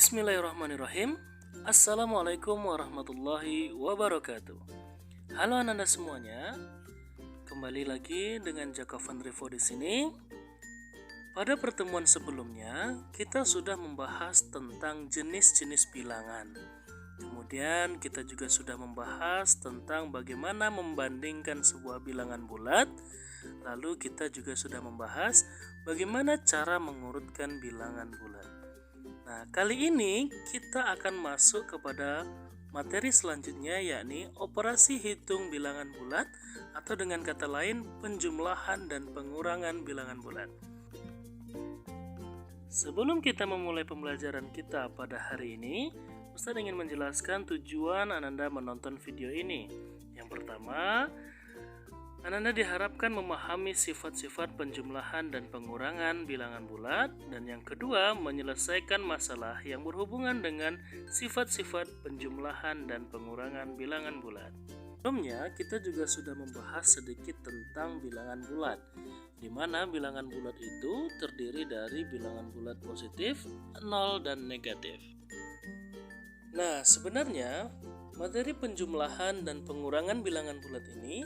Bismillahirrahmanirrahim. Assalamualaikum warahmatullahi wabarakatuh. Halo anak-anak semuanya. Kembali lagi dengan Jaka Van Revo di sini. Pada pertemuan sebelumnya, kita sudah membahas tentang jenis-jenis bilangan. Kemudian kita juga sudah membahas tentang bagaimana membandingkan sebuah bilangan bulat. Lalu kita juga sudah membahas bagaimana cara mengurutkan bilangan bulat. Nah, kali ini kita akan masuk kepada materi selanjutnya, yakni operasi hitung bilangan bulat atau dengan kata lain penjumlahan dan pengurangan bilangan bulat. Sebelum kita memulai pembelajaran kita pada hari ini, Ustaz ingin menjelaskan tujuan Anda menonton video ini. Yang pertama, Anda diharapkan memahami sifat-sifat penjumlahan dan pengurangan bilangan bulat, dan yang kedua, menyelesaikan masalah yang berhubungan dengan sifat-sifat penjumlahan dan pengurangan bilangan bulat. Sebelumnya, kita juga sudah membahas sedikit tentang bilangan bulat, di mana bilangan bulat itu terdiri dari bilangan bulat positif, 0, dan negatif. Nah, sebenarnya materi penjumlahan dan pengurangan bilangan bulat ini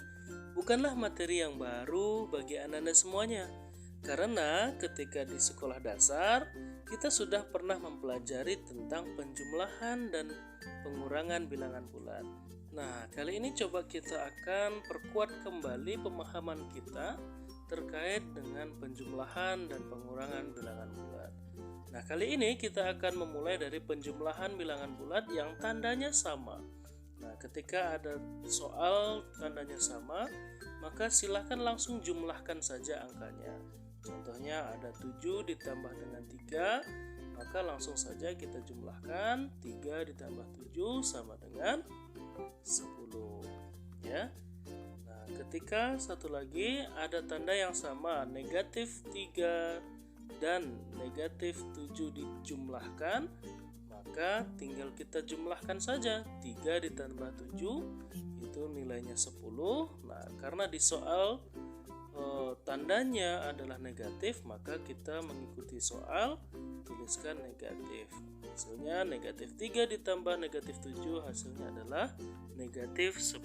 bukanlah materi yang baru bagi anak-anak semuanya, karena ketika di sekolah dasar kita sudah pernah mempelajari tentang penjumlahan dan pengurangan bilangan bulat. Nah, kali ini coba kita akan perkuat kembali pemahaman kita terkait dengan penjumlahan dan pengurangan bilangan bulat. Nah, kali ini kita akan memulai dari penjumlahan bilangan bulat yang tandanya sama. Nah, ketika ada soal tandanya sama, maka silakan langsung jumlahkan saja angkanya. Contohnya ada 7 ditambah dengan 3, maka langsung saja kita jumlahkan. 3 ditambah 7 sama dengan 10, ya. Nah, ketika satu lagi ada tanda yang sama, negatif 3 dan negatif 7 dijumlahkan, maka tinggal kita jumlahkan saja. 3 ditambah 7 itu nilainya 10. Nah, karena di soal tandanya adalah negatif, maka kita mengikuti soal, tuliskan negatif. Hasilnya negatif 3 ditambah negatif 7, hasilnya adalah negatif 10.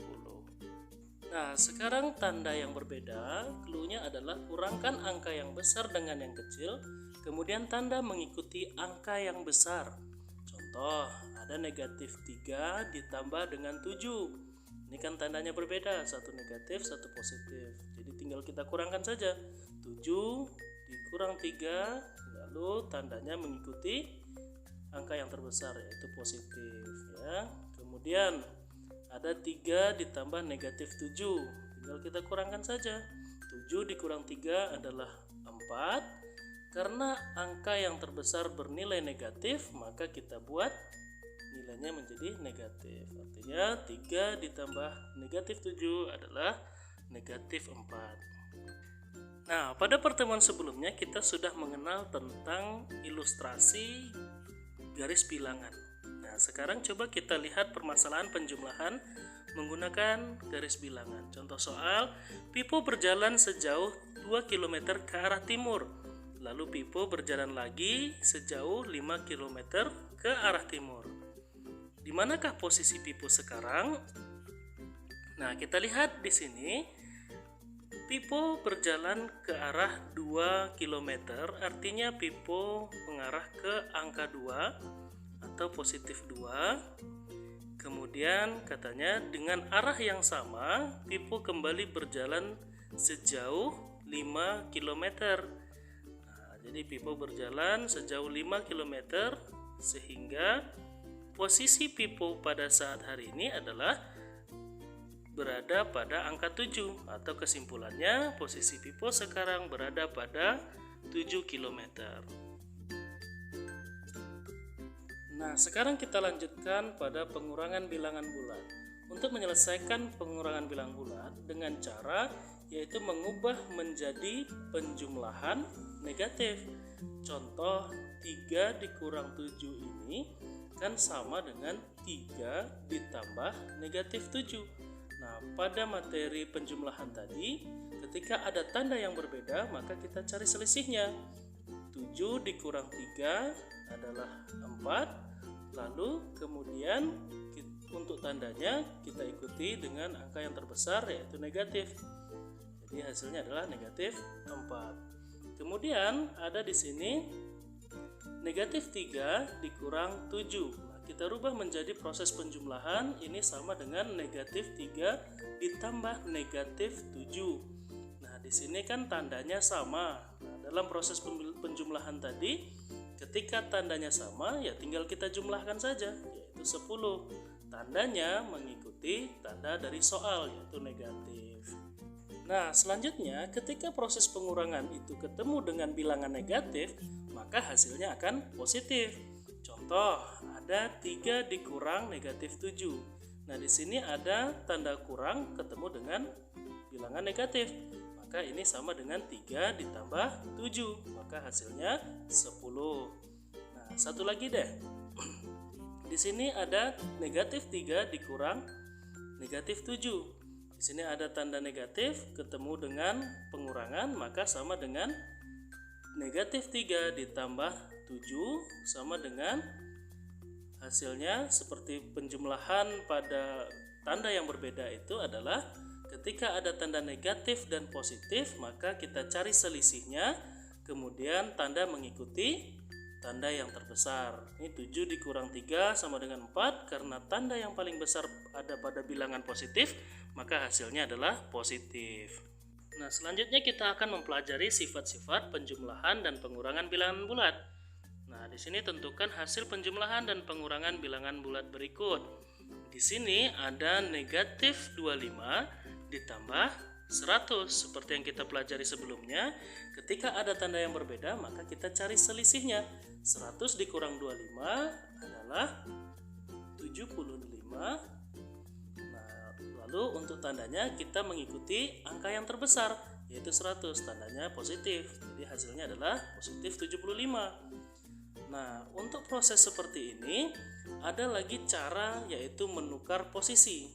Nah, sekarang tanda yang berbeda, clue-nya adalah kurangkan angka yang besar dengan yang kecil, kemudian tanda mengikuti angka yang besar. Contoh, ada negatif 3 ditambah dengan 7. Ini kan tandanya berbeda, satu negatif, satu positif. Jadi tinggal kita kurangkan saja. 7 dikurang 3, lalu tandanya mengikuti angka yang terbesar, yaitu positif, ya. Kemudian ada 3 ditambah negatif 7. Tinggal kita kurangkan saja. 7 dikurang 3 adalah 4. Karena angka yang terbesar bernilai negatif, maka kita buat nilainya menjadi negatif. Artinya 3 ditambah negatif 7 adalah negatif 4. Nah, pada pertemuan sebelumnya kita sudah mengenal tentang ilustrasi garis bilangan. Nah, sekarang coba kita lihat permasalahan penjumlahan menggunakan garis bilangan. Contoh soal, Pipo berjalan sejauh 2 km ke arah timur. Lalu Pipo berjalan lagi sejauh 5 km ke arah timur. Di manakah posisi Pipo sekarang? Nah, kita lihat di sini. Pipo berjalan ke arah 2 km, artinya Pipo mengarah ke angka 2 atau positif 2. Kemudian katanya dengan arah yang sama, Pipo kembali berjalan sejauh 5 km. Jadi Pipo berjalan sejauh 5 km, sehingga posisi Pipo pada saat hari ini adalah berada pada angka 7, atau kesimpulannya posisi Pipo sekarang berada pada 7 km. Nah, sekarang kita lanjutkan pada pengurangan bilangan bulat. Untuk menyelesaikan pengurangan bilangan bulat dengan cara yaitu mengubah menjadi penjumlahan negatif. Contoh, 3 dikurang 7 ini kan sama dengan 3 ditambah negatif 7. Nah, pada materi penjumlahan tadi, ketika ada tanda yang berbeda, maka kita cari selisihnya. 7 dikurang 3 adalah 4. Lalu kemudian untuk tandanya kita ikuti dengan angka yang terbesar, yaitu negatif. Jadi hasilnya adalah negatif 4. Kemudian ada di sini negatif 3 dikurang 7. Nah, kita rubah menjadi proses penjumlahan, ini sama dengan negatif 3 ditambah negatif 7. Nah, di sini kan tandanya sama. Nah, dalam proses penjumlahan tadi, ketika tandanya sama, ya tinggal kita jumlahkan saja, yaitu 10. Tandanya mengikuti tanda dari soal, yaitu negatif. Nah, selanjutnya ketika proses pengurangan itu ketemu dengan bilangan negatif, maka hasilnya akan positif. Contoh, ada 3 dikurang negatif 7. Nah, di sini ada tanda kurang ketemu dengan bilangan negatif. Maka ini sama dengan 3 ditambah 7, maka hasilnya 10. Nah, satu lagi deh. Di sini ada negatif 3 dikurang negatif 7. Di sini ada tanda negatif ketemu dengan pengurangan, maka sama dengan negatif 3 ditambah 7 sama dengan hasilnya seperti penjumlahan pada tanda yang berbeda itu adalah ketika ada tanda negatif dan positif, maka kita cari selisihnya, kemudian tanda mengikuti tanda yang terbesar. Ini 7 dikurang 3 sama dengan 4, karena tanda yang paling besar ada pada bilangan positif, maka hasilnya adalah positif. Nah, selanjutnya kita akan mempelajari sifat-sifat penjumlahan dan pengurangan bilangan bulat. Nah, di sini tentukan hasil penjumlahan dan pengurangan bilangan bulat berikut. Di sini ada negatif 25 ditambah 100. Seperti yang kita pelajari sebelumnya, ketika ada tanda yang berbeda, maka kita cari selisihnya. 100 dikurang 25 adalah 75. Nah, lalu untuk tandanya kita mengikuti angka yang terbesar, yaitu 100. Tandanya positif, jadi hasilnya adalah positif 75. Nah, untuk proses seperti ini ada lagi cara, yaitu menukar posisi.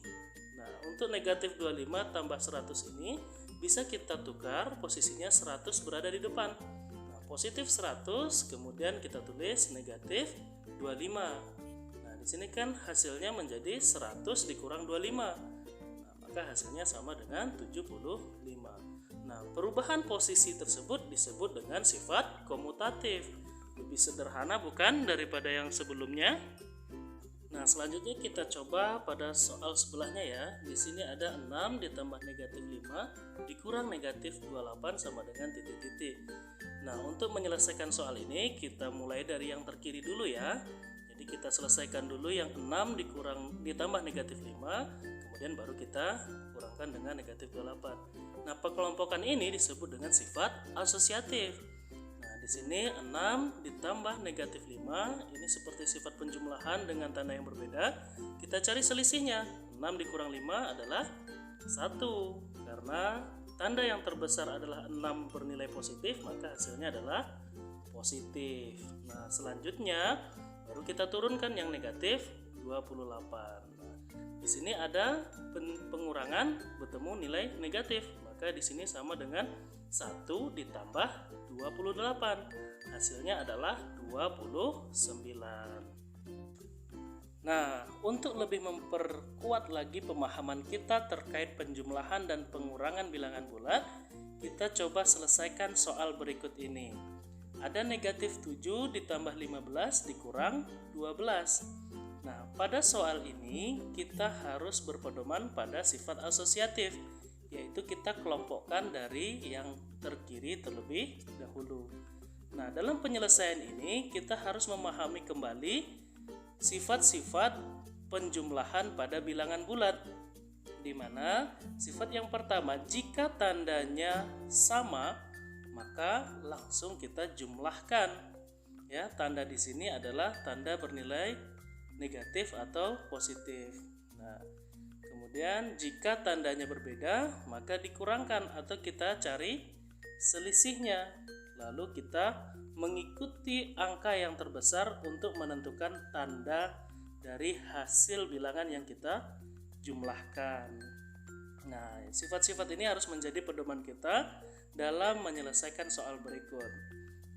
Nah, untuk negatif 25 tambah 100 ini bisa kita tukar posisinya, 100 berada di depan. Nah, positif 100 kemudian kita tulis negatif 25. Nah, di sini kan hasilnya menjadi 100 dikurang 25. Nah, maka hasilnya sama dengan 75. Nah, perubahan posisi tersebut disebut dengan sifat komutatif. Lebih sederhana bukan daripada yang sebelumnya? Nah, selanjutnya kita coba pada soal sebelahnya ya. Di sini ada 6 ditambah negatif 5 dikurang negatif 28 sama dengan titik-titik. Nah, untuk menyelesaikan soal ini kita mulai dari yang terkiri dulu ya. Jadi kita selesaikan dulu yang 6 ditambah negatif 5, kemudian baru kita kurangkan dengan negatif 28. Nah, pengelompokan ini disebut dengan sifat asosiatif. Di sini 6 ditambah negatif 5, ini seperti sifat penjumlahan dengan tanda yang berbeda. Kita cari selisihnya. 6 dikurang 5 adalah 1. Karena tanda yang terbesar adalah 6 bernilai positif, maka hasilnya adalah positif. Nah, selanjutnya baru kita turunkan yang negatif 28. Nah, di sini ada pengurangan bertemu nilai negatif, maka di sini sama dengan 1 ditambah 28. Hasilnya adalah 29. Nah, untuk lebih memperkuat lagi pemahaman kita terkait penjumlahan dan pengurangan bilangan bulat, kita coba selesaikan soal berikut ini. Ada negatif 7 ditambah 15 dikurang 12. Nah, pada soal ini kita harus berpedoman pada sifat asosiatif, yaitu kita kelompokkan dari yang terkiri terlebih dahulu. Nah, dalam penyelesaian ini kita harus memahami kembali sifat-sifat penjumlahan pada bilangan bulat, di mana sifat yang pertama, jika tandanya sama maka langsung kita jumlahkan. Ya, tanda di sini adalah tanda bernilai negatif atau positif. Nah, kemudian jika tandanya berbeda, maka dikurangkan atau kita cari selisihnya. Lalu kita mengikuti angka yang terbesar untuk menentukan tanda dari hasil bilangan yang kita jumlahkan. Nah, sifat-sifat ini harus menjadi pedoman kita dalam menyelesaikan soal berikut.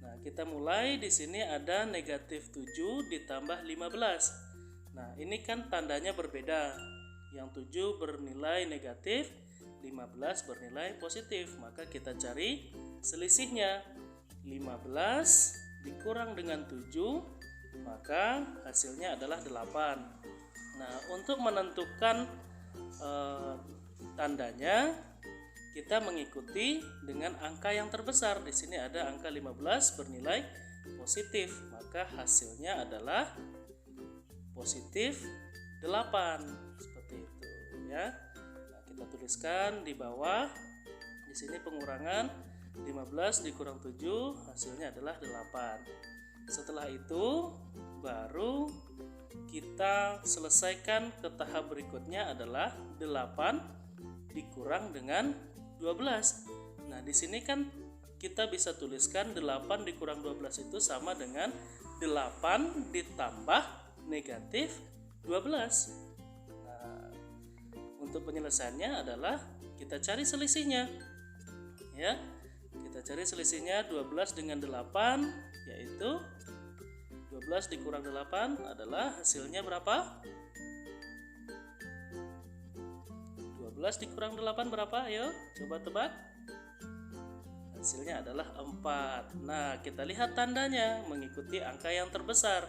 Nah, kita mulai di sini ada negatif 7 ditambah 15. Nah, ini kan tandanya berbeda. Yang 7 bernilai negatif, 15 bernilai positif. Maka kita cari selisihnya. 15 dikurang dengan 7, maka hasilnya adalah 8. Nah, untuk menentukan tandanya, kita mengikuti dengan angka yang terbesar. Di sini ada angka 15 bernilai positif, maka hasilnya adalah positif 8. Seperti itu ya. Nah, kita tuliskan di bawah. Di sini pengurangan 15 dikurang 7 hasilnya adalah 8. Setelah itu baru kita selesaikan ke tahap berikutnya adalah 8 dikurang dengan 12. Nah, di sini kan kita bisa tuliskan 8 dikurang 12 itu sama dengan 8 ditambah negatif 12. Nah, untuk penyelesaiannya adalah kita cari selisihnya. Ya. Kita cari selisihnya 12 dengan 8, yaitu 12 dikurang 8 adalah hasilnya berapa? 12 dikurang 8 berapa? Ayo, coba tebak. Hasilnya adalah 4. Nah, kita lihat tandanya mengikuti angka yang terbesar.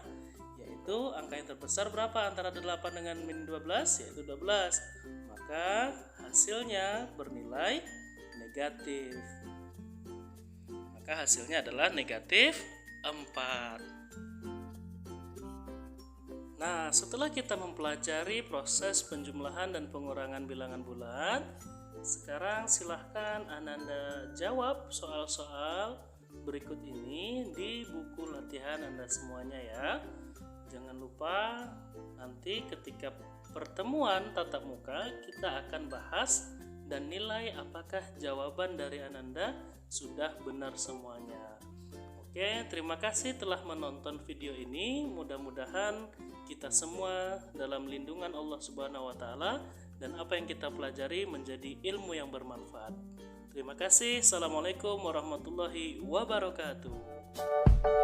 Yaitu angka yang terbesar berapa antara 8 dengan min 12? Yaitu 12. Maka hasilnya bernilai negatif. Maka hasilnya adalah negatif 4. Nah, setelah kita mempelajari proses penjumlahan dan pengurangan bilangan bulat, sekarang silahkan Ananda jawab soal-soal berikut ini di buku latihan Anda semuanya ya. Jangan lupa nanti ketika pertemuan tatap muka kita akan bahas dan nilai apakah jawaban dari Ananda sudah benar semuanya. Oke, terima kasih telah menonton video ini. Mudah-mudahan kita semua dalam lindungan Allah Subhanahu wa taala dan apa yang kita pelajari menjadi ilmu yang bermanfaat. Terima kasih. Assalamualaikum warahmatullahi wabarakatuh.